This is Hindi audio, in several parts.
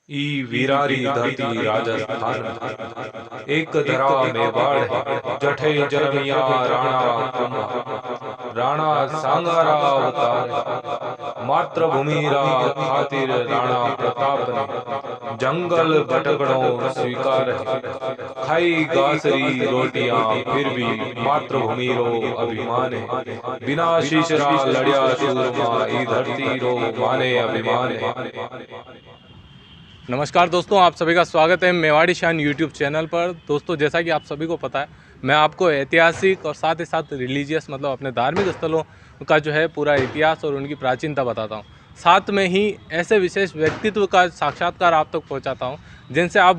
ई वीरारी धरती राजस्थान, एक धरा मेवाड़ है, जठे जन्मिया राणा कुंभा, राणा सांगारा अवतार है। मातृभूमि रा खातिर राणा प्रताप ने जंगल भटकड़ों स्वीकार है। खाई गासरी रोटियां फिर भी मातृभूमि रो अभिमान है। बिना शीशरा लड़िया सूरमा ई धरती रो माने अभिमान है। नमस्कार दोस्तों, आप सभी का स्वागत है मेवाड़ी शान यूट्यूब चैनल पर। दोस्तों, जैसा कि आप सभी को पता है, मैं आपको ऐतिहासिक और साथ ही साथ रिलीजियस मतलब अपने धार्मिक स्थलों का जो है पूरा इतिहास और उनकी प्राचीनता बताता हूँ। साथ में ही ऐसे विशेष व्यक्तित्व का साक्षात्कार आप तक पहुँचाता हूँ जिनसे आप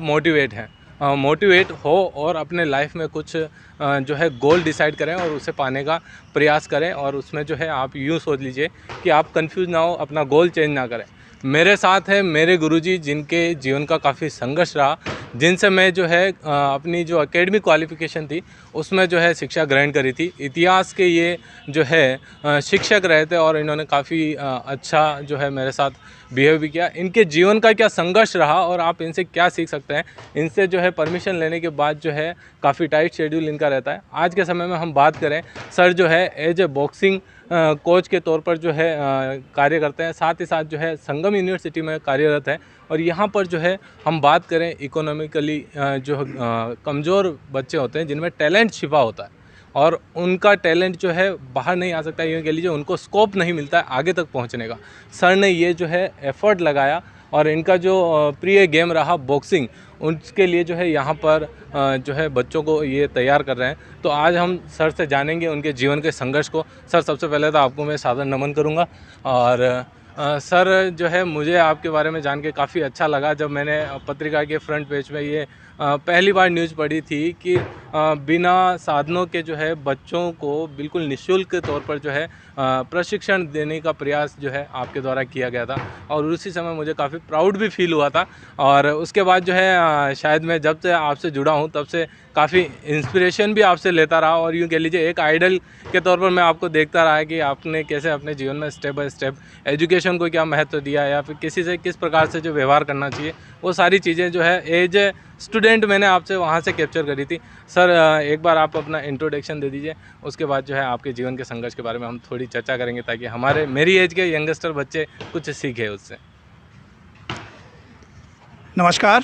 मोटिवेट हो और अपने लाइफ में कुछ जो है गोल डिसाइड करें और उसे पाने का प्रयास करें। और उसमें जो है आप यूँ सोच लीजिए कि आप कंफ्यूज ना हो, अपना गोल चेंज ना करें। मेरे साथ है मेरे गुरुजी, जिनके जीवन का काफ़ी संघर्ष रहा, जिनसे मैं जो है अपनी जो एकेडमिक क्वालिफ़िकेशन थी उसमें जो है शिक्षा ग्रहण करी थी। इतिहास के ये जो है शिक्षक रहे थे और इन्होंने काफ़ी अच्छा जो है मेरे साथ बिहेव भी किया। इनके जीवन का क्या संघर्ष रहा और आप इनसे क्या सीख सकते हैं, इनसे जो है परमिशन लेने के बाद जो है काफ़ी टाइट शेड्यूल इनका रहता है। आज के समय में हम बात करें, सर जो है एज ए बॉक्सिंग कोच के तौर पर जो है कार्य करते हैं, साथ ही साथ जो है संगम यूनिवर्सिटी में कार्यरत है। और यहाँ पर जो है हम बात करें इकोनॉमिकली जो कमज़ोर बच्चे होते हैं जिनमें टैलेंट छिपा होता है और उनका टैलेंट जो है बाहर नहीं आ सकता, यूँ कह लीजिए उनको स्कोप नहीं मिलता है आगे तक पहुँचने का। सर ने ये जो है एफ़र्ट लगाया और इनका जो प्रिय गेम रहा बॉक्सिंग, उसके लिए जो है यहाँ पर जो है बच्चों को ये तैयार कर रहे हैं। तो आज हम सर से जानेंगे उनके जीवन के संघर्ष को। सर, सबसे पहले तो आपको मैं सादर नमन करूँगा। और सर जो है मुझे आपके बारे में जान के काफ़ी अच्छा लगा जब मैंने पत्रिका के फ्रंट पेज में ये पहली बार न्यूज़ पढ़ी थी कि बिना साधनों के जो है बच्चों को बिल्कुल निःशुल्क के तौर पर जो है प्रशिक्षण देने का प्रयास जो है आपके द्वारा किया गया था। और उसी समय मुझे काफ़ी प्राउड भी फील हुआ था। और उसके बाद जो है शायद मैं जब से आपसे जुड़ा हूँ तब से काफ़ी इंस्पिरेशन भी आपसे लेता रहा और यूँ कह लीजिए एक आइडल के तौर पर मैं आपको देखता रहा कि आपने कैसे अपने जीवन में स्टेप बाय स्टेप एजुकेशन को क्या महत्व दिया या फिर किसी से किस प्रकार से जो व्यवहार करना चाहिए, वो सारी चीज़ें जो है एज ए स्टूडेंट मैंने आपसे वहाँ से कैप्चर करी थी। सर, एक बार आप अपना इंट्रोडक्शन दे दीजिए, उसके बाद जो है आपके जीवन के संघर्ष के बारे में हम थोड़ी चर्चा करेंगे ताकि मेरी एज के यंगस्टर बच्चे कुछ सीखे उससे। नमस्कार।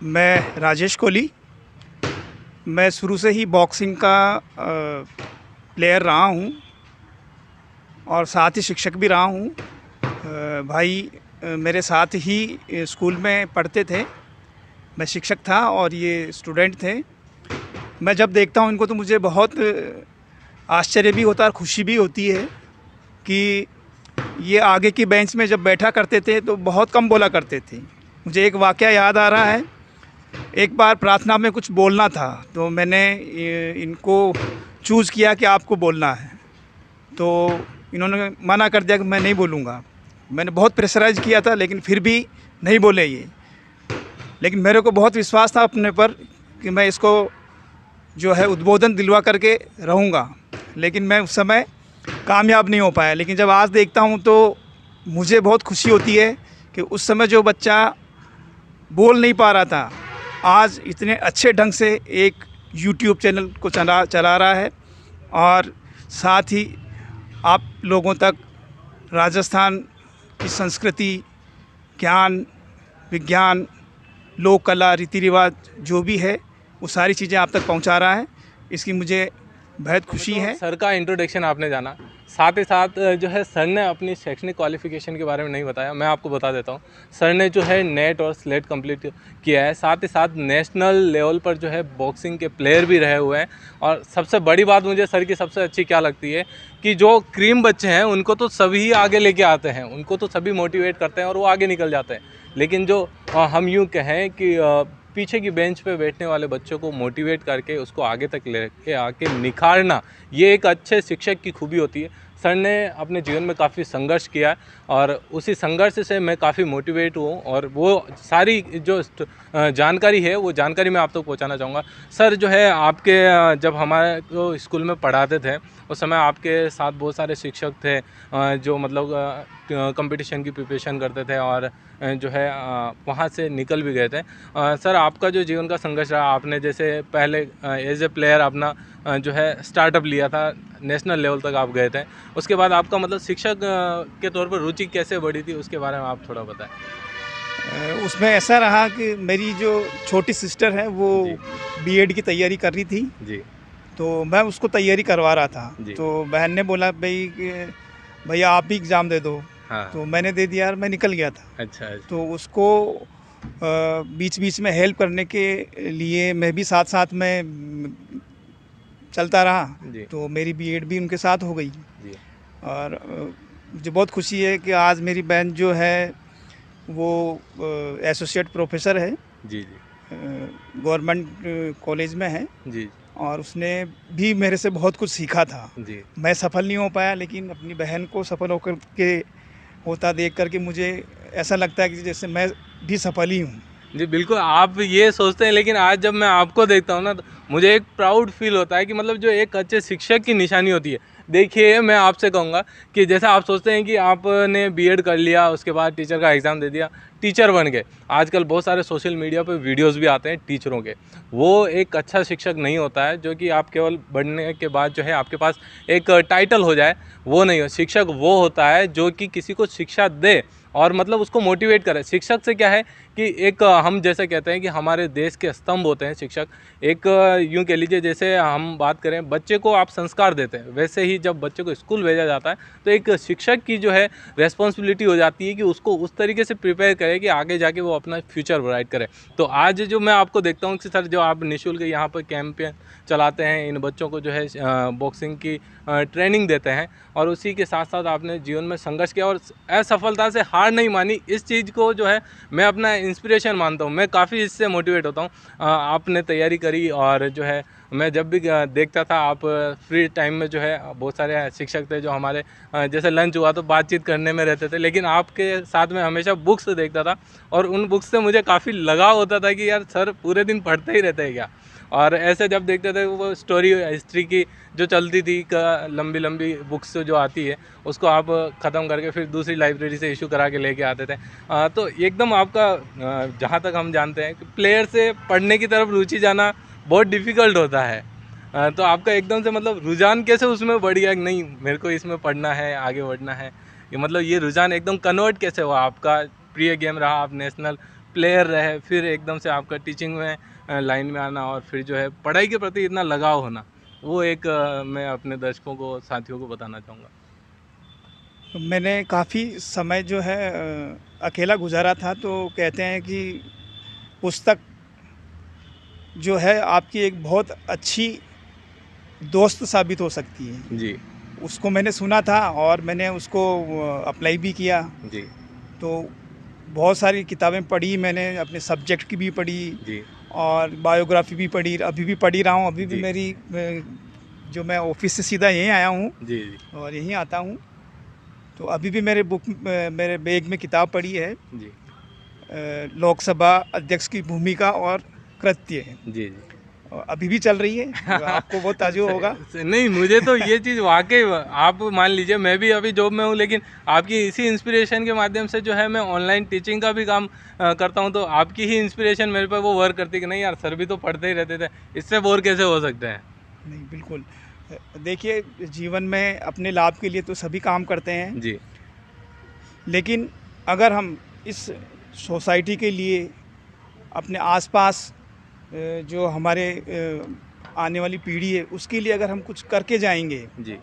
मैं राजेश कोहली। मैं शुरू से ही बॉक्सिंग का प्लेयर रहा हूँ और साथ ही शिक्षक भी रहा हूँ। भाई मेरे साथ ही स्कूल में पढ़ते थे। मैं शिक्षक था और ये स्टूडेंट थे। मैं जब देखता हूँ इनको तो मुझे बहुत आश्चर्य भी होता है और खुशी भी होती है कि ये आगे की बेंच में जब बैठा करते थे तो बहुत कम बोला करते थे। मुझे एक वाक़या याद आ रहा है। एक बार प्रार्थना में कुछ बोलना था तो मैंने इनको चूज़ किया कि आपको बोलना है, तो इन्होंने मना कर दिया कि मैं नहीं बोलूँगा। मैंने बहुत प्रेशराइज़ किया था लेकिन फिर भी नहीं बोले ये। लेकिन मेरे को बहुत विश्वास था अपने पर कि मैं इसको जो है उद्बोधन दिलवा करके रहूँगा, लेकिन मैं उस समय कामयाब नहीं हो पाया। लेकिन जब आज देखता हूँ तो मुझे बहुत खुशी होती है कि उस समय जो बच्चा बोल नहीं पा रहा था आज इतने अच्छे ढंग से एक यूट्यूब चैनल को चला रहा है और साथ ही आप लोगों तक राजस्थान की संस्कृति, ज्ञान, विज्ञान, लोक कला, रीति रिवाज जो भी है वो सारी चीज़ें आप तक पहुंचा रहा है। इसकी मुझे बेहद खुशी है। सर का इंट्रोडक्शन आपने जाना, साथ ही साथ जो है सर ने अपनी शैक्षणिक क्वालिफिकेशन के बारे में नहीं बताया, मैं आपको बता देता हूँ। सर ने जो है नेट और स्लेट कंप्लीट किया है, साथ ही साथ नेशनल लेवल पर जो है बॉक्सिंग के प्लेयर भी रहे हुए हैं। और सबसे बड़ी बात मुझे सर की सबसे अच्छी क्या लगती है कि जो क्रीम बच्चे हैं उनको तो सभी आगे लेके आते हैं, उनको तो सभी मोटिवेट करते हैं और वो आगे निकल जाते हैं। लेकिन जो हम यूँ कहें कि पीछे की बेंच पे बैठने वाले बच्चों को मोटिवेट करके उसको आगे तक लेके आके निखारना, ये एक अच्छे शिक्षक की खूबी होती है। सर ने अपने जीवन में काफ़ी संघर्ष किया है और उसी संघर्ष से मैं काफ़ी मोटिवेट हूँ और वो सारी जो जानकारी है वो जानकारी मैं आप तक पहुँचाना चाहूँगा। सर जो है आपके जब हमारे को स्कूल में पढ़ाते थे उस समय आपके साथ बहुत सारे शिक्षक थे जो मतलब कंपटीशन की प्रिपरेशन करते थे और जो है वहाँ से निकल भी गए थे। सर आपका जो जीवन का संघर्ष रहा, आपने जैसे पहले एज ए प्लेयर अपना जो है स्टार्टअप लिया था, नेशनल लेवल तक आप गए थे, उसके बाद आपका मतलब शिक्षक के तौर पर रुचि कैसे बढ़ी थी उसके बारे में आप थोड़ा बताएं। उसमें ऐसा रहा कि मेरी जो छोटी सिस्टर है वो बीएड की तैयारी कर रही थी जी तो मैं उसको तैयारी करवा रहा था। जी। तो बहन ने बोला भाई भैया आप भी एग्ज़ाम दे दो। हाँ। तो मैंने दे दिया और मैं निकल गया था। अच्छा अच्छा। तो उसको बीच बीच में हेल्प करने के लिए मैं भी साथ साथ में चलता रहा। जी तो मेरी बीएड भी उनके साथ हो गई जी और मुझे बहुत खुशी है कि आज मेरी बहन जो है वो एसोसिएट प्रोफेसर है, जी जी गवर्नमेंट कॉलेज में है जी और उसने भी मेरे से बहुत कुछ सीखा था। जी मैं सफल नहीं हो पाया लेकिन अपनी बहन को सफल होकर के होता देख कर के मुझे ऐसा लगता है कि जैसे मैं भी सफल ही हूँ। जी बिल्कुल, आप ये सोचते हैं लेकिन आज जब मैं आपको देखता हूँ ना तो मुझे एक प्राउड फील होता है कि मतलब जो एक अच्छे शिक्षक की निशानी होती है। देखिए मैं आपसे कहूँगा कि जैसा आप सोचते हैं कि आपने बीएड कर लिया उसके बाद टीचर का एग्ज़ाम दे दिया, टीचर बन गए। आजकल बहुत सारे सोशल मीडिया पे वीडियोस भी आते हैं टीचरों के। वो एक अच्छा शिक्षक नहीं होता है जो कि आप केवल बढ़ने के बाद जो है आपके पास एक टाइटल हो जाए, वो नहीं हो। शिक्षक वो होता है जो कि किसी को शिक्षा दे और मतलब उसको मोटिवेट करे। शिक्षक से क्या है कि एक हम जैसे कहते हैं कि हमारे देश के स्तंभ होते हैं शिक्षक। एक यूँ कह लीजिए जैसे हम बात करें बच्चे को आप संस्कार देते हैं, वैसे ही जब बच्चे को स्कूल भेजा जाता है तो एक शिक्षक की जो है रिस्पॉन्सिबिलिटी हो जाती है कि उसको उस तरीके से प्रिपेयर करे कि आगे जाके वो अपना फ्यूचर ब्राइट करे। तो आज जो मैं आपको देखता हूँ कि सर जो आप निःशुल्क यहाँ पर कैंपेन चलाते हैं, इन बच्चों को जो है बॉक्सिंग की ट्रेनिंग देते हैं और उसी के साथ साथ आपने जीवन में संघर्ष किया और असफलता से हार नहीं मानी। इस चीज़ को जो है मैं अपना इंस्पिरेशन मानता हूँ, मैं काफ़ी इससे मोटिवेट होता हूँ। आपने तैयारी करी और जो है मैं जब भी देखता था आप फ्री टाइम में जो है बहुत सारे शिक्षक थे जो हमारे जैसे लंच हुआ तो बातचीत करने में रहते थे, लेकिन आपके साथ में हमेशा बुक्स देखता था और उन बुक्स से मुझे काफ़ी लगाव होता था कि यार सर पूरे दिन पढ़ते ही रहते हैं क्या। और ऐसे जब देखते थे वो स्टोरी हिस्ट्री की जो चलती थी लंबी लंबी बुक्स जो आती है उसको आप ख़त्म करके फिर दूसरी लाइब्रेरी से इशू करा के लेके आते थे। तो एकदम आपका जहाँ तक हम जानते हैं कि प्लेयर से पढ़ने की तरफ रुचि जाना बहुत डिफ़िकल्ट होता है। तो आपका एकदम से मतलब रुझान कैसे उसमें बढ़ गया कि नहीं मेरे को इसमें पढ़ना है, आगे बढ़ना है, ये मतलब ये रुझान एकदम कन्वर्ट कैसे हुआ? आपका प्रिय गेम रहा, आप नेशनल प्लेयर रहे, फिर एकदम से आपका टीचिंग में लाइन में आना और फिर जो है पढ़ाई के प्रति इतना लगाव होना, वो एक मैं अपने दर्शकों को, साथियों को बताना चाहूँगा। मैंने काफ़ी समय जो है अकेला गुजारा था। तो कहते हैं कि पुस्तक जो है आपकी एक बहुत अच्छी दोस्त साबित हो सकती है। जी उसको मैंने सुना था और मैंने उसको अप्लाई भी किया। जी तो बहुत सारी किताबें पढ़ी मैंने, अपने सब्जेक्ट की भी पढ़ी जी और बायोग्राफी भी पढ़ी, अभी भी पढ़ी रहा हूँ। अभी भी जी। मेरी जो मैं ऑफिस से सीधा यहीं आया हूँ जी जी और यहीं आता हूँ। तो अभी भी मेरे बैग में किताब पढ़ी है, जी लोकसभा अध्यक्ष की भूमिका और कृत्य है। जी जी। और अभी भी चल रही है। आपको बहुत ताज्जुब होगा। नहीं मुझे तो ये चीज़ वाकई, आप मान लीजिए मैं भी अभी जॉब में हूँ लेकिन आपकी इसी इंस्पिरेशन के माध्यम से जो है मैं ऑनलाइन टीचिंग का भी काम करता हूँ। तो आपकी ही इंस्पिरेशन मेरे पे वो वर्क करती है कि नहीं यार सर भी तो पढ़ते ही रहते थे, इससे बोर कैसे हो सकते हैं। नहीं बिल्कुल, देखिए जीवन में अपने लाभ के लिए तो सभी काम करते हैं, जी लेकिन अगर हम इस सोसाइटी के लिए अपने आसपास जो हमारे आने वाली पीढ़ी है उसके लिए अगर हम कुछ करके जाएंगे जी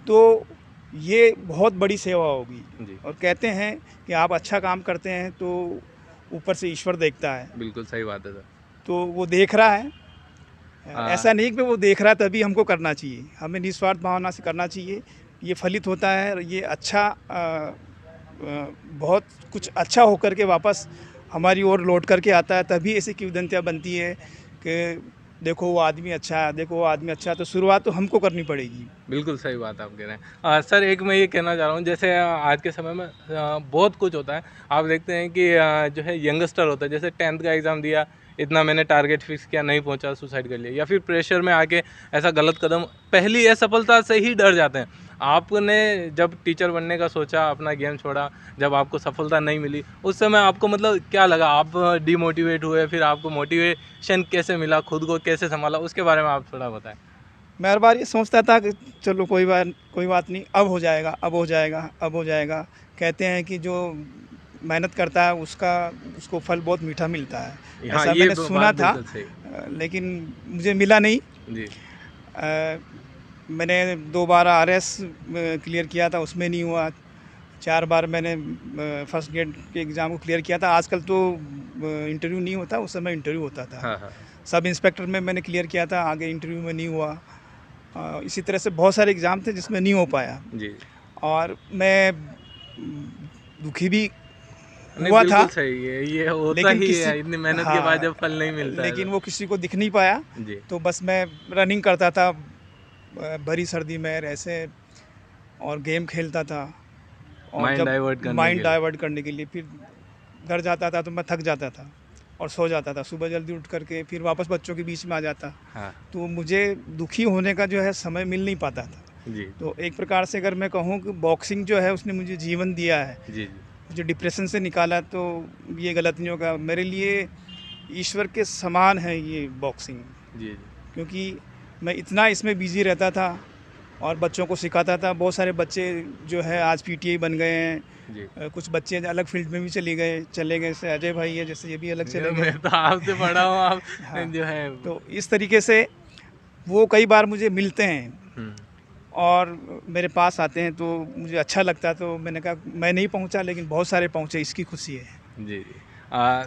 तो ये बहुत बड़ी सेवा होगी। जी। और कहते हैं कि आप अच्छा काम करते हैं तो ऊपर से ईश्वर देखता है, बिल्कुल सही बात है सर। तो वो देख रहा है। हाँ। ऐसा नहीं कि वो देख रहा है तभी हमको करना चाहिए, हमें निस्वार्थ भावना से करना चाहिए। ये फलित होता है और ये अच्छा बहुत कुछ अच्छा होकर के वापस हमारी ओर लौट करके आता है। तभी ऐसी किंवदंतियाँ बनती है कि देखो वो आदमी अच्छा है, देखो वो आदमी अच्छा है, तो शुरुआत तो हमको करनी पड़ेगी। बिल्कुल सही बात आप कह रहे हैं। सर एक मैं ये कहना चाह रहा हूँ, जैसे आज के समय में बहुत कुछ होता है। आप देखते हैं कि जो है यंगस्टर होता है, जैसे 10th का एग्ज़ाम दिया, इतना मैंने टारगेट फिक्स किया, नहीं पहुंचा, सुसाइड कर लिया, या फिर प्रेशर में आके ऐसा गलत कदम, पहली असफलता से ही डर जाते हैं। आपने जब टीचर बनने का सोचा, अपना गेम छोड़ा, जब आपको सफलता नहीं मिली, उस समय आपको मतलब क्या लगा? आप डिमोटिवेट हुए, फिर आपको मोटिवेशन कैसे मिला, खुद को कैसे संभाला, उसके बारे में आप थोड़ा बताएं। मैं हर बार ये सोचता था कि चलो कोई बात नहीं, अब हो जाएगा, अब हो जाएगा, अब हो जाएगा। कहते हैं कि जो मेहनत करता है उसको फल बहुत मीठा मिलता है, हाँ, ऐसा ये मैंने सुना बात था। बिल्कुल सही। लेकिन मुझे मिला नहीं। जी। अ, मैंने 2 बार आरएस क्लियर किया था, उसमें नहीं हुआ। 4 बार मैंने फर्स्ट ग्रेड के एग्ज़ाम को क्लियर किया था। आजकल तो इंटरव्यू नहीं होता, उस समय इंटरव्यू होता था। हाँ, हाँ। सब इंस्पेक्टर में मैंने क्लियर किया था, आगे इंटरव्यू में नहीं हुआ। इसी तरह से बहुत सारे एग्ज़ाम थे जिसमें नहीं हो पाया, जी। और मैं दुखी भी नहीं, हुआ था। बिल्कुल सही है, ये होता लेकिन ही किसी है, इतनी मेहनत के बाद हाँ, जब फल नहीं मिलता है लेकिन तो। वो किसी को दिख नहीं पाया। जी। तो बस मैं रनिंग करता था भरी सर्दी में ऐसे, और गेम खेलता था। और माइंड जब डाइवर्ट करने माइंड के लिए। डाइवर्ट करने के लिए, फिर घर जाता था तो मैं थक जाता था और सो जाता था। सुबह जल्दी उठ करके फिर वापस बच्चों के बीच में आ जाता। हाँ। तो मुझे दुखी होने का जो है समय मिल नहीं पाता था। जी, तो एक प्रकार से अगर मैं कहूँ कि बॉक्सिंग जो है उसने मुझे जीवन दिया है, जी, जी। मुझे डिप्रेशन से निकाला, तो ये गलत नहीं होगा। मेरे लिए ईश्वर के समान है ये बॉक्सिंग, जी, जी। क्योंकि मैं इतना इसमें बिजी रहता था और बच्चों को सिखाता था। बहुत सारे बच्चे जो है आज पीटीआई बन गए हैं। जी। कुछ बच्चे अलग फील्ड में भी चले गए, जैसे अजय भाई है, जैसे ये भी अलग चले गए। मैं तो आपसे पढ़ा हूँ, आप हाँ, जो है। तो इस तरीके से वो कई बार मुझे मिलते हैं हुँ। और मेरे पास आते हैं, तो मुझे अच्छा लगता है। तो मैंने कहा मैं नहीं पहुंचा, लेकिन बहुत सारे पहुंचे, इसकी खुशी है। जी, जी।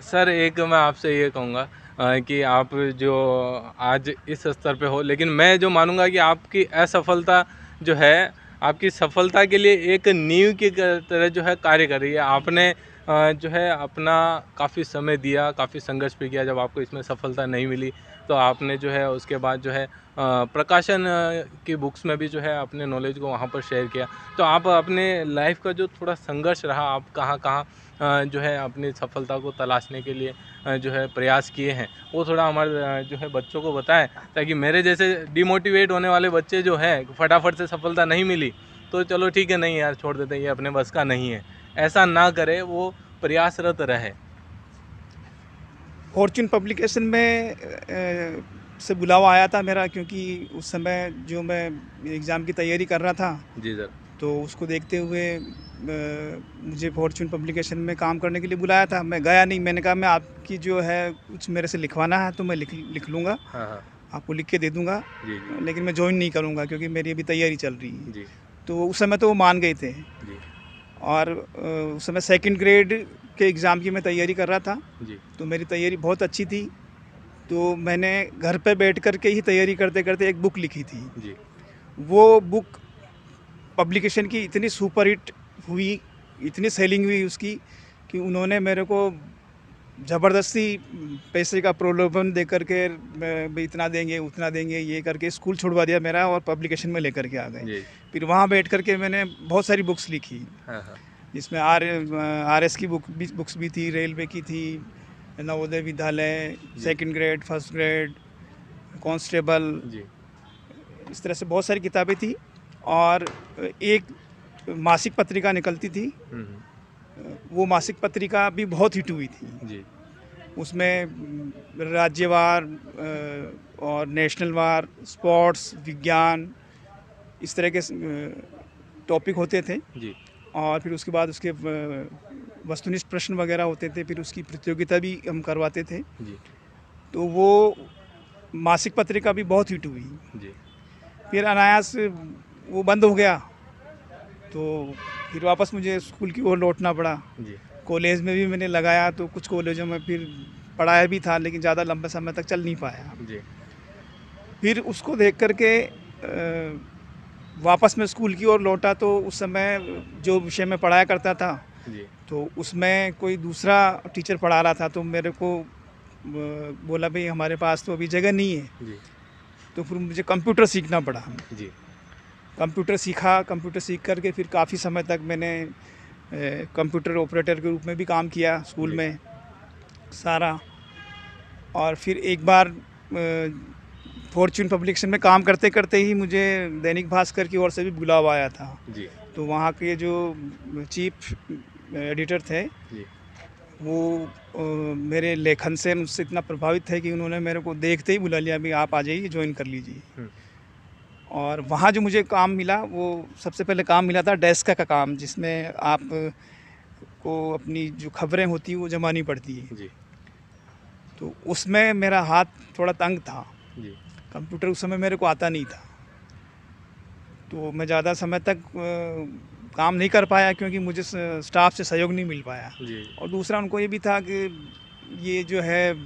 सर एक मैं आपसे ये कहूँगा कि आप जो आज इस स्तर पे हो, लेकिन मैं जो मानूँगा कि आपकी असफलता जो है, आपकी सफलता के लिए एक नींव की तरह जो है कार्य कर रही है। आपने जो है अपना काफ़ी समय दिया, काफ़ी संघर्ष भी किया, जब आपको इसमें सफलता नहीं मिली, तो आपने जो है उसके बाद जो है प्रकाशन की बुक्स में भी जो है अपने नॉलेज को वहाँ पर शेयर किया। तो आप अपने लाइफ़ का जो थोड़ा संघर्ष रहा, आप कहाँ-कहाँ जो है अपनी सफलता को तलाशने के लिए जो है प्रयास किए हैं, वो थोड़ा हमारे जो है बच्चों को बताएं, ताकि मेरे जैसे डिमोटिवेट होने वाले बच्चे जो हैं, फटाफट से सफलता नहीं मिली तो चलो ठीक है, नहीं यार छोड़ देते हैं, ये अपने बस का नहीं है, ऐसा ना करे, वो प्रयासरत रहे। फॉर्च्यून पब्लिकेशन में से बुलावा आया था मेरा, क्योंकि उस समय जो मैं एग्ज़ाम की तैयारी कर रहा था, जी सर। तो उसको देखते हुए मुझे फॉर्च्यून पब्लिकेशन में काम करने के लिए बुलाया था। मैं गया नहीं। मैंने कहा मैं आपकी जो है कुछ मेरे से लिखवाना है तो मैं लिख लूँगा, हाँ, हाँ। आपको लिख के दे दूँगा, जी, जी। लेकिन मैं जॉइन नहीं करूँगा क्योंकि मेरी अभी तैयारी चल रही है। जी, तो उस समय तो वो मान गए थे। जी, और उस समय सेकंड ग्रेड के एग्ज़ाम की मैं तैयारी कर रहा था, जी, तो मेरी तैयारी बहुत अच्छी थी। तो मैंने घर पे बैठ कर के ही तैयारी करते-करते एक बुक लिखी थी। जी, वो बुक पब्लिकेशन की इतनी सुपर हिट हुई, इतनी सेलिंग हुई उसकी, कि उन्होंने मेरे को ज़बरदस्ती पैसे का प्रलोभन दे कर के भाई इतना देंगे, उतना देंगे, ये करके स्कूल छुड़वा दिया मेरा और पब्लिकेशन में लेकर के आ गए। जी। फिर वहाँ बैठ कर के मैंने बहुत सारी बुक्स लिखी, हाँ, हाँ। जिसमें आरएस की बुक्स भी थी, रेलवे की थी, नवोदय विद्यालय, जी। Second grade, first grade, constable, जी, इस तरह से बहुत सारी किताबें थी। और एक मासिक पत्रिका निकलती थी, हुँ, वो मासिक पत्रिका भी बहुत हिट हुई थी। जी, उसमें राज्यवार और नेशनल वार, स्पोर्ट्स, विज्ञान, इस तरह के टॉपिक होते थे। जी, और फिर उसके बाद उसके वस्तुनिष्ठ प्रश्न वगैरह होते थे, फिर उसकी प्रतियोगिता भी हम करवाते थे। जी, तो वो मासिक पत्रिका भी बहुत हिट हुई। जी, फिर अनायास वो बंद हो गया, तो फिर वापस मुझे स्कूल की ओर लौटना पड़ा। जी, कॉलेज में भी मैंने लगाया, तो कुछ कॉलेजों में फिर पढ़ाया भी था, लेकिन ज़्यादा लंबे समय तक चल नहीं पाया। जी, फिर उसको देख कर के वापस मैं स्कूल की ओर लौटा, तो उस समय जो विषय में पढ़ाया करता था, जी, तो उसमें कोई दूसरा टीचर पढ़ा रहा था, तो मेरे को बोला भाई हमारे पास तो अभी जगह नहीं है, जी तो फिर मुझे कंप्यूटर सीखना पड़ा। जी कंप्यूटर सीखा, कंप्यूटर सीख करके फिर काफ़ी समय तक मैंने कंप्यूटर ऑपरेटर के रूप में भी काम किया स्कूल जी। में सारा। और फिर एक बार फॉर्च्यून पब्लिकेशन में काम करते करते ही मुझे दैनिक भास्कर की ओर से भी बुलावा आया था। जी तो वहाँ के जो चीफ एडिटर थे जी वो मेरे लेखन से मुझसे इतना प्रभावित थे कि उन्होंने मेरे को देखते ही बुला लिया, भाई आप आ जाइए, ज्वाइन कर लीजिए। हम्म, और वहाँ जो मुझे काम मिला वो सबसे पहले काम मिला था डेस्क का काम, जिसमें आप को अपनी जो खबरें होती हैं वो जमानी पड़ती है। जी तो उसमें मेरा हाथ थोड़ा तंग था, जी कंप्यूटर उस समय मेरे को आता नहीं था, तो मैं ज़्यादा समय तक काम नहीं कर पाया क्योंकि मुझे स्टाफ से सहयोग नहीं मिल पाया। जी और दूसरा उनको ये भी था कि ये जो है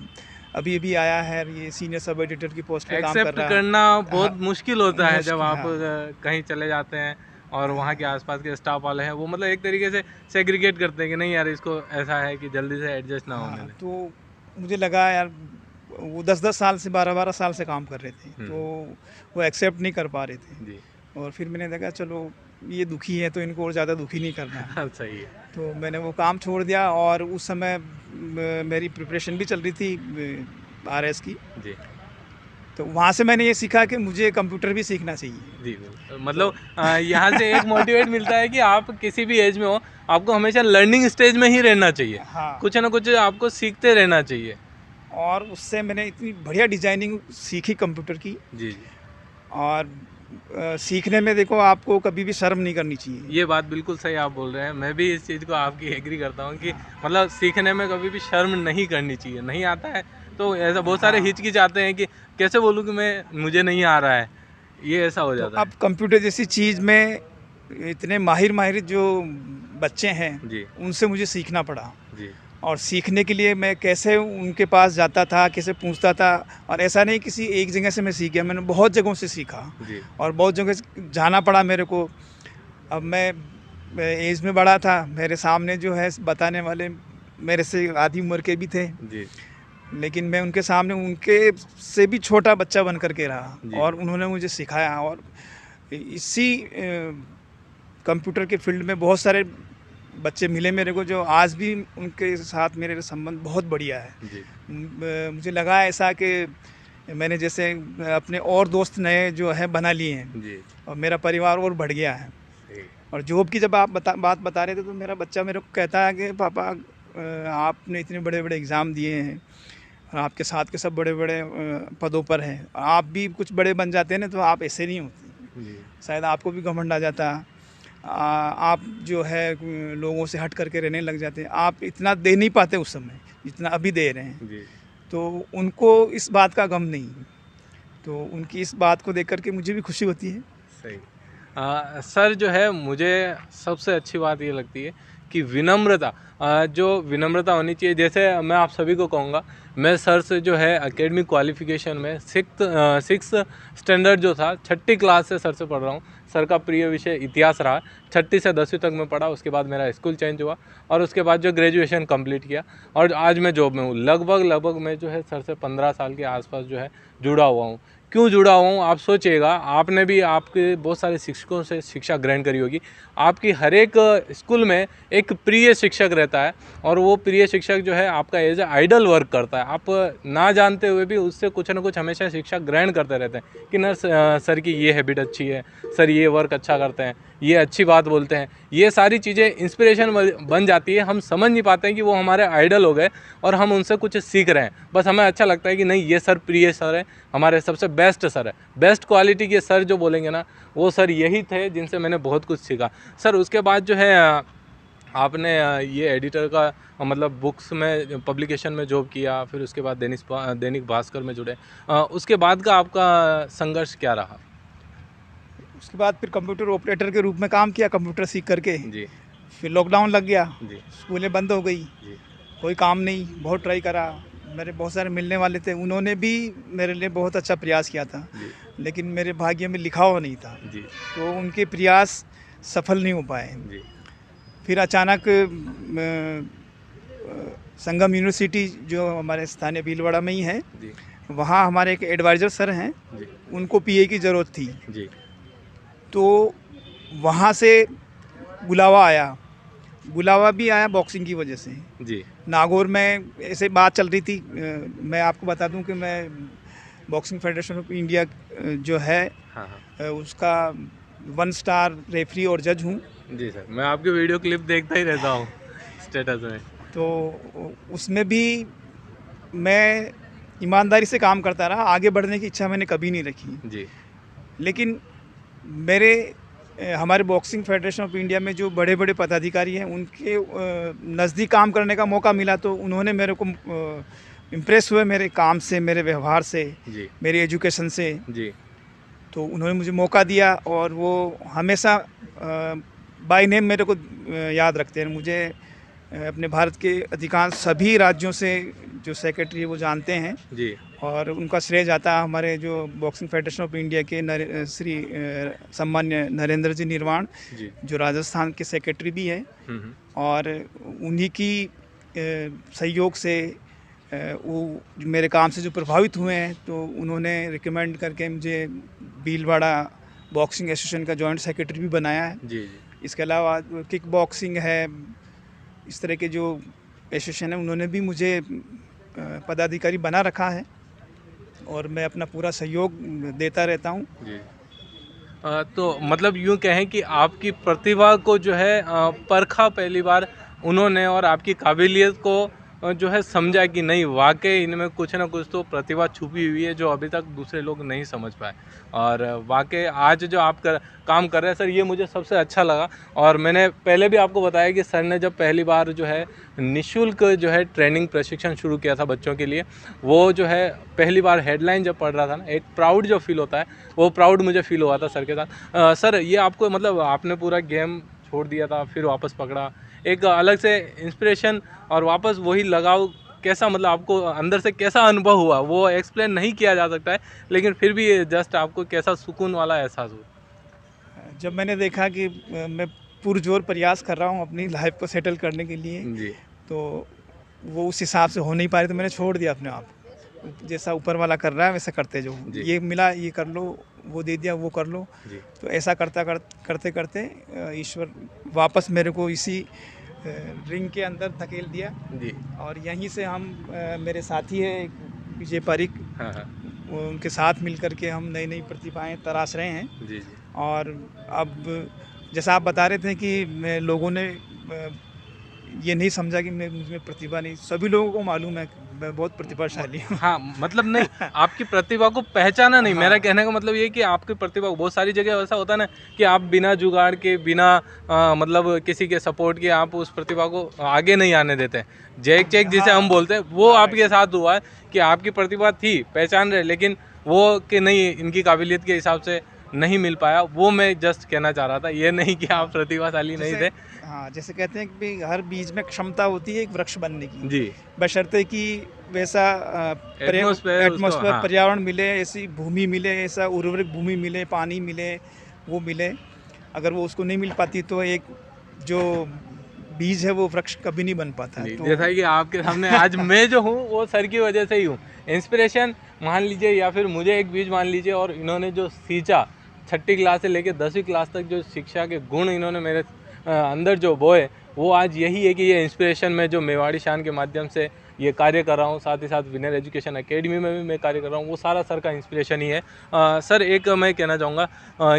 अभी अभी आया है, ये सीनियर सब एडिटर की पोस्ट पे काम कर एक्सेप्ट रहा है। करना बहुत हाँ, मुश्किल होता है जब मुश्किल, आप हाँ। कहीं चले जाते हैं और वहाँ के आसपास के स्टाफ वाले हैं, वो मतलब एक तरीके से सेग्रीगेट करते हैं कि नहीं यार इसको ऐसा है कि जल्दी से एडजस्ट ना होने हाँ, दें। तो मुझे लगा यार वो 10-10 साल से 12-12 साल से काम कर रहे थे, तो वो एक्सेप्ट नहीं कर पा रहे थे। जी और फिर मैंने देखा चलो ये दुखी है तो इनको और ज़्यादा दुखी नहीं करना है। सही है। तो मैंने वो काम छोड़ दिया और उस समय मेरी प्रिपरेशन भी चल रही थी आरएस की। जी तो वहाँ से मैंने ये सीखा कि मुझे कंप्यूटर भी सीखना चाहिए। जी बिल्कुल। मतलब यहाँ से एक मोटिवेट मिलता है कि आप किसी भी एज में हो, आपको हमेशा लर्निंग स्टेज में ही रहना चाहिए, हाँ, कुछ ना कुछ आपको सीखते रहना चाहिए। और उससे मैंने इतनी बढ़िया डिजाइनिंग सीखी कंप्यूटर की। जी जी, और सीखने में देखो आपको कभी भी शर्म नहीं करनी चाहिए। ये बात बिल्कुल सही आप बोल रहे हैं। मैं भी इस चीज़ को आपकी एग्री करता हूँ कि मतलब सीखने में कभी भी शर्म नहीं करनी चाहिए। नहीं आता है तो ऐसा बहुत सारे हाँ। हिचकिचाते हैं कि कैसे बोलूँ कि मुझे नहीं आ रहा है, ये ऐसा हो तो जाता अब कंप्यूटर जैसी चीज़ में इतने माहिर माहिर जो बच्चे हैं है। जी उनसे मुझे सीखना पड़ा। जी और सीखने के लिए मैं कैसे उनके पास जाता था, कैसे पूछता था। और ऐसा नहीं किसी एक जगह से मैं सीख गया, मैंने बहुत जगहों से सीखा जी और बहुत जगह से जाना पड़ा मेरे को। अब मैं एज में बड़ा था, मेरे सामने जो है बताने वाले मेरे से आधी उम्र के भी थे, जी लेकिन मैं उनके सामने उनके से भी छोटा बच्चा बन कर के रहा जी और उन्होंने मुझे सिखाया। और इसी कंप्यूटर के फील्ड में बहुत सारे बच्चे मिले मेरे को जो आज भी उनके साथ मेरे संबंध बहुत बढ़िया है। जी मुझे लगा ऐसा कि मैंने जैसे अपने और दोस्त नए जो है बना लिए हैं जी और मेरा परिवार और बढ़ गया है। सही। और जॉब की जब आप बात बता रहे थे तो मेरा बच्चा मेरे को कहता है कि पापा आपने इतने बड़े बड़े एग्ज़ाम दिए हैं और आपके साथ के सब बड़े बड़े पदों पर हैं, आप भी कुछ बड़े बन जाते हैं ना, तो आप ऐसे नहीं होते, जी शायद आपको भी घमंड आ जाता। आप जो है लोगों से हट करके रहने लग जाते हैं, आप इतना दे नहीं पाते उस समय जितना अभी दे रहे हैं। जी तो उनको इस बात का गम नहीं, तो उनकी इस बात को देख कर के मुझे भी खुशी होती है। सही। सर जो है मुझे सबसे अच्छी बात ये लगती है कि विनम्रता, जो विनम्रता होनी चाहिए। जैसे मैं आप सभी को कहूँगा, मैं सर से जो है एकेडमिक क्वालिफिकेशन में सिक्स स्टैंडर्ड जो था, 6ठी क्लास से सर से पढ़ रहा हूँ। सर का प्रिय विषय इतिहास रहा, 6ठी से 10वीं तक मैं पढ़ा। उसके बाद मेरा स्कूल चेंज हुआ और उसके बाद जो ग्रेजुएशन कंप्लीट किया और आज मैं जॉब में हूँ। लगभग मैं जो है सर से 15 साल के आसपास जो है जुड़ा हुआ हूँ। क्यों जुड़ा हुआ हूँ आप सोचिएगा, आपने भी आपके बहुत सारे शिक्षकों से शिक्षा ग्रहण करी होगी। आपकी हर एक स्कूल में एक प्रिय शिक्षक रहता है और वो प्रिय शिक्षक जो है आपका एज ए आइडल वर्क करता है। आप ना जानते हुए भी उससे कुछ ना कुछ हमेशा शिक्षा ग्रहण करते रहते हैं कि ना सर की ये हैबिट अच्छी है, सर ये वर्क अच्छा करते हैं, ये अच्छी बात बोलते हैं। ये सारी चीज़ें इंस्पिरेशन बन जाती है। हम समझ नहीं पाते हैं कि वो हमारे आइडल हो गए और हम उनसे कुछ सीख रहे हैं। बस हमें अच्छा लगता है कि नहीं ये सर प्रिय सर है, हमारे सबसे बेस्ट सर है। बेस्ट क्वालिटी के सर जो बोलेंगे ना, वो सर यही थे जिनसे मैंने बहुत कुछ सीखा। सर उसके बाद जो है आपने ये एडिटर का मतलब बुक्स में पब्लिकेशन में जॉब किया, फिर उसके बाद दैनिक भास्कर में जुड़े। उसके बाद का आपका संघर्ष क्या रहा? उसके बाद फिर कंप्यूटर ऑपरेटर के रूप में काम किया कंप्यूटर सीख करके। जी फिर लॉकडाउन लग गया, जी स्कूलें बंद हो गई, जी कोई काम नहीं, बहुत ट्राई करा। मेरे बहुत सारे मिलने वाले थे, उन्होंने भी मेरे लिए बहुत अच्छा प्रयास किया था, जी लेकिन मेरे भाग्य में लिखा हुआ नहीं था, जी तो उनके प्रयास सफल नहीं हो पाए। जी फिर अचानक संगम यूनिवर्सिटी जो हमारे स्थानीय भीलवाड़ा में ही है, जी वहाँ हमारे एक एडवाइज़र सर हैं, जी उनको पीए की ज़रूरत थी। जी तो वहाँ से बुलावा आया, बुलावा भी आया बॉक्सिंग की वजह से। जी नागौर में ऐसे बात चल रही थी। मैं आपको बता दूं कि मैं बॉक्सिंग फेडरेशन ऑफ इंडिया जो है हाँ हाँ उसका 1 स्टार रेफरी और जज हूं। जी सर, मैं आपके वीडियो क्लिप देखता ही रहता हूँ स्टेटस में। तो उसमें भी मैं ईमानदारी से काम करता रहा, आगे बढ़ने की इच्छा मैंने कभी नहीं रखी। जी लेकिन मेरे हमारे बॉक्सिंग फेडरेशन ऑफ इंडिया में जो बड़े बड़े पदाधिकारी हैं उनके नज़दीक काम करने का मौका मिला, तो उन्होंने मेरे को इम्प्रेस हुए मेरे काम से, मेरे व्यवहार से, जी मेरी एजुकेशन से। जी तो उन्होंने मुझे मौका दिया और वो हमेशा बाय नेम मेरे को याद रखते हैं। मुझे अपने भारत के अधिकांश सभी राज्यों से जो सेक्रेटरी है वो जानते हैं, जी और उनका श्रेय जाता है हमारे जो बॉक्सिंग फेडरेशन ऑफ इंडिया के श्री सम्मान्य नरेंद्र जी निर्वाण, जी जो राजस्थान के सेक्रेटरी भी हैं। हम्म, और उन्हीं की सहयोग से वो मेरे काम से जो प्रभावित हुए हैं, तो उन्होंने रिकमेंड करके मुझे भीलवाड़ा बॉक्सिंग एसोसिएशन का जॉइंट सेक्रेटरी भी बनाया है। जी जी इसके अलावा किक बॉक्सिंग है, इस तरह के जो एसोसिएशन है उन्होंने भी मुझे पदाधिकारी बना रखा है, और मैं अपना पूरा सहयोग देता रहता हूँ। जी तो मतलब यूँ कहें कि आपकी प्रतिभा को जो है परखा पहली बार उन्होंने, और आपकी काबिलियत को जो है समझा कि नहीं वाकई इनमें कुछ ना कुछ तो प्रतिभा छुपी हुई है जो अभी तक दूसरे लोग नहीं समझ पाए। और वाकई आज जो आप काम कर रहे हैं सर, ये मुझे सबसे अच्छा लगा। और मैंने पहले भी आपको बताया कि सर ने जब पहली बार जो है निःशुल्क जो है ट्रेनिंग प्रशिक्षण शुरू किया था बच्चों के लिए, वो जो है पहली बार हेडलाइन जब पढ़ रहा था ना, एक प्राउड जो फील होता है वो प्राउड मुझे फील हुआ था सर के साथ। सर ये आपको मतलब आपने पूरा गेम छोड़ दिया था, फिर वापस पकड़ा, एक अलग से इंस्पिरेशन और वापस वही लगाव कैसा, मतलब आपको अंदर से कैसा अनुभव हुआ वो एक्सप्लेन नहीं किया जा सकता है, लेकिन फिर भी जस्ट आपको कैसा सुकून वाला एहसास हुआ? जब मैंने देखा कि मैं पुरजोर प्रयास कर रहा हूँ अपनी लाइफ को सेटल करने के लिए, जी तो वो उस हिसाब से हो नहीं पा रही, तो मैंने छोड़ दिया अपने आप। जैसा ऊपर वाला कर रहा है वैसा करते जाओ, जी। ये मिला ये कर लो, वो दे दिया वो कर लो। जी तो ऐसा करते करते ईश्वर वापस मेरे को इसी रिंग के अंदर धकेल दिया, जी और यहीं से हम मेरे साथी है विजय पारिक, हाँ हाँ उनके साथ मिल कर के हम नई नई प्रतिभाएं तराश रहे हैं। जी जी और अब जैसा आप बता रहे थे कि लोगों ने ये नहीं समझा कि मुझमें प्रतिभा नहीं, सभी लोगों को मालूम है कि मैं बहुत प्रतिभाशाली हूँ। हाँ मतलब नहीं, आपकी प्रतिभा को पहचाना नहीं। हाँ। मेरा कहने का मतलब ये कि आपकी प्रतिभा, बहुत सारी जगह ऐसा होता है ना कि आप बिना जुगाड़ के, बिना मतलब किसी के सपोर्ट के आप उस प्रतिभा को आगे नहीं आने देते। जैक चेक जिसे हम बोलते हैं, वो आपके साथ हुआ है कि आपकी प्रतिभा थी, पहचान रहे, लेकिन वो कि नहीं इनकी काबिलियत के हिसाब से नहीं मिल पाया। वो मैं जस्ट कहना चाह रहा था, ये नहीं कि आप प्रतिभाशाली नहीं थे। हाँ, जैसे कहते हैं कि हर बीज में क्षमता होती है एक वृक्ष बनने की, जी बशर्ते कि वैसा एटमॉस्फेयर हाँ। पर्यावरण मिले, ऐसी भूमि मिले, ऐसा उर्वरक भूमि मिले, पानी मिले, वो मिले। अगर वो उसको नहीं मिल पाती तो एक जो बीज है वो वृक्ष कभी नहीं बन पाता है। तो जैसा कि आपके सामने आज मैं जो हूँ वो सर की वजह से ही हूँ। इंस्पिरेशन मान लीजिए या फिर मुझे एक बीज मान लीजिए, और इन्होंने जो सींचा 6ठी क्लास से लेकर 10वीं क्लास तक, जो शिक्षा के गुण इन्होंने मेरे अंदर जो बोए, वो आज यही है कि ये इंस्पिरेशन में जो मेवाड़ी शान के माध्यम से ये कार्य कर रहा हूँ, साथ ही साथ विनर एजुकेशन एकेडमी में भी मैं कार्य कर रहा हूँ, वो सारा सर का इंस्पिरेशन ही है। सर एक मैं कहना चाहूँगा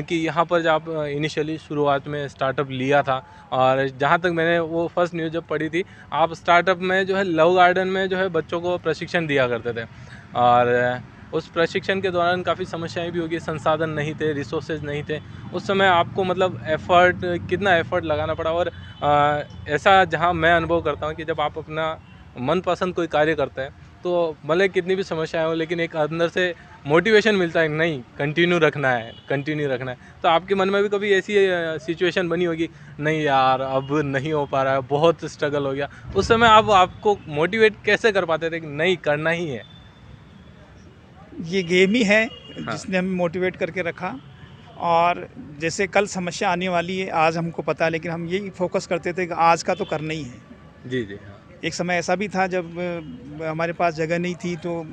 कि यहाँ पर जब आप इनिशियली शुरुआत में स्टार्टअप लिया था, और जहाँ तक मैंने वो फर्स्ट न्यूज़ जब पढ़ी थी, आप स्टार्टअप में जो है लव गार्डन में जो है बच्चों को प्रशिक्षण दिया करते थे, और उस प्रशिक्षण के दौरान काफ़ी समस्याएं भी होगी, संसाधन नहीं थे, रिसोर्सेज नहीं थे। उस समय आपको मतलब कितना एफर्ट लगाना पड़ा, और ऐसा जहां मैं अनुभव करता हूं कि जब आप अपना मनपसंद कोई कार्य करते हैं तो भले कितनी भी समस्याएं हो, लेकिन एक अंदर से मोटिवेशन मिलता है, नहीं कंटिन्यू रखना है। तो आपके मन में भी कभी ऐसी सिचुएशन बनी होगी, नहीं यार अब नहीं हो पा रहा है, बहुत स्ट्रगल हो गया, उस समय आप आपको मोटिवेट कैसे कर पाते थे कि नहीं करना ही है? ये गेम ही है हाँ। जिसने हमें मोटिवेट करके रखा। और जैसे कल समस्या आने वाली है, आज हमको पता है, लेकिन हम यही फोकस करते थे कि आज का तो करना ही है। जी जी हाँ एक समय ऐसा भी था जब हमारे पास जगह नहीं थी तो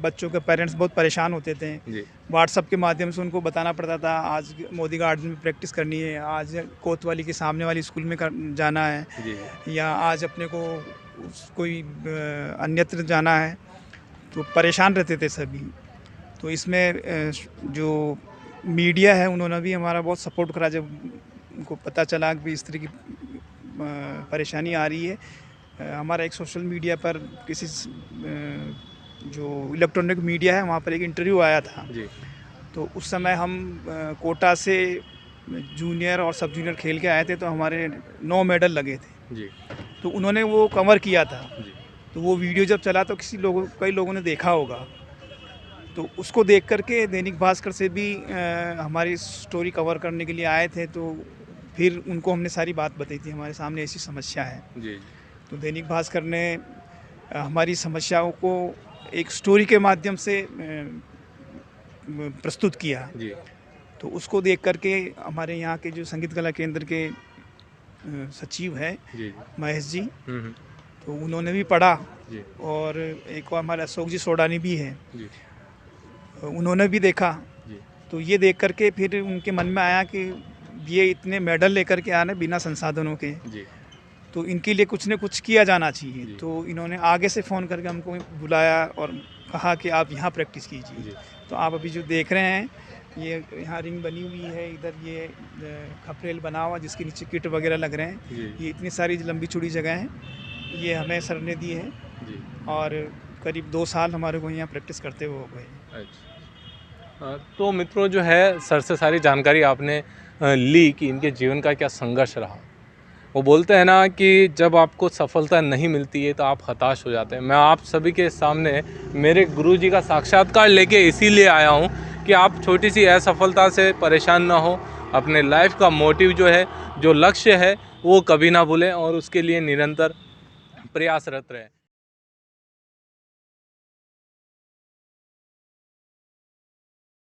बच्चों के पेरेंट्स बहुत परेशान होते थे। जी व्हाट्सअप के माध्यम से उनको बताना पड़ता था आज मोदी गार्डन में प्रैक्टिस करनी है, आज कोतवाली के सामने वाली स्कूल में जाना है, जी या आज अपने को कोई अन्यत्र जाना है, तो परेशान रहते थे सभी। तो इसमें जो मीडिया है उन्होंने भी हमारा बहुत सपोर्ट करा। जब उनको पता चला कि इस तरह की परेशानी आ रही है, हमारा एक सोशल मीडिया पर किसी जो इलेक्ट्रॉनिक मीडिया है वहाँ पर एक इंटरव्यू आया था। जी तो उस समय हम कोटा से जूनियर और सब जूनियर खेल के आए थे, तो हमारे 9 मेडल लगे थे। जी तो उन्होंने वो कवर किया था। जी तो वो वीडियो जब चला तो कई लोगों ने देखा होगा। तो उसको देख करके दैनिक भास्कर से भी हमारी स्टोरी कवर करने के लिए आए थे। तो फिर उनको हमने सारी बात बताई थी, हमारे सामने ऐसी समस्या है। जी तो दैनिक भास्कर ने हमारी समस्याओं को एक स्टोरी के माध्यम से प्रस्तुत किया। जी तो उसको देख करके हमारे यहाँ के जो संगीत कला केंद्र के सचिव हैं जी महेश जी, हम्म, तो उन्होंने भी पढ़ा। जी और एक और हमारे अशोक जी सोडानी भी हैं, जी उन्होंने भी देखा। जी तो ये देख करके फिर उनके मन में आया कि ये इतने मेडल लेकर के आने बिना संसाधनों के, जी तो इनके लिए कुछ न कुछ किया जाना चाहिए। जी। तो इन्होंने आगे से फ़ोन करके हमको बुलाया और कहा कि आप यहाँ प्रैक्टिस कीजिए। जी तो आप अभी जो देख रहे हैं, ये यहाँ रिंग बनी हुई है, इधर ये खपरेल बना हुआ जिसके नीचे किट वगैरह लग रहे हैं। जी ये इतनी सारी लंबी चौड़ी जगह हैं, ये हमें सर ने दी है। जी और करीब 2 साल हमारे को यहाँ प्रैक्टिस करते हुए हो गए। अच्छा। तो मित्रों जो है सर से सारी जानकारी आपने ली कि इनके जीवन का क्या संघर्ष रहा। वो बोलते हैं ना कि जब आपको सफलता नहीं मिलती है तो आप हताश हो जाते हैं। मैं आप सभी के सामने मेरे गुरुजी का साक्षात्कार लेके इसीलिए आया हूँ कि आप छोटी सी असफलता से परेशान ना हो, अपने लाइफ का मोटिव जो है, जो लक्ष्य है वो कभी ना भूलें और उसके लिए निरंतर प्रयासरत रहें।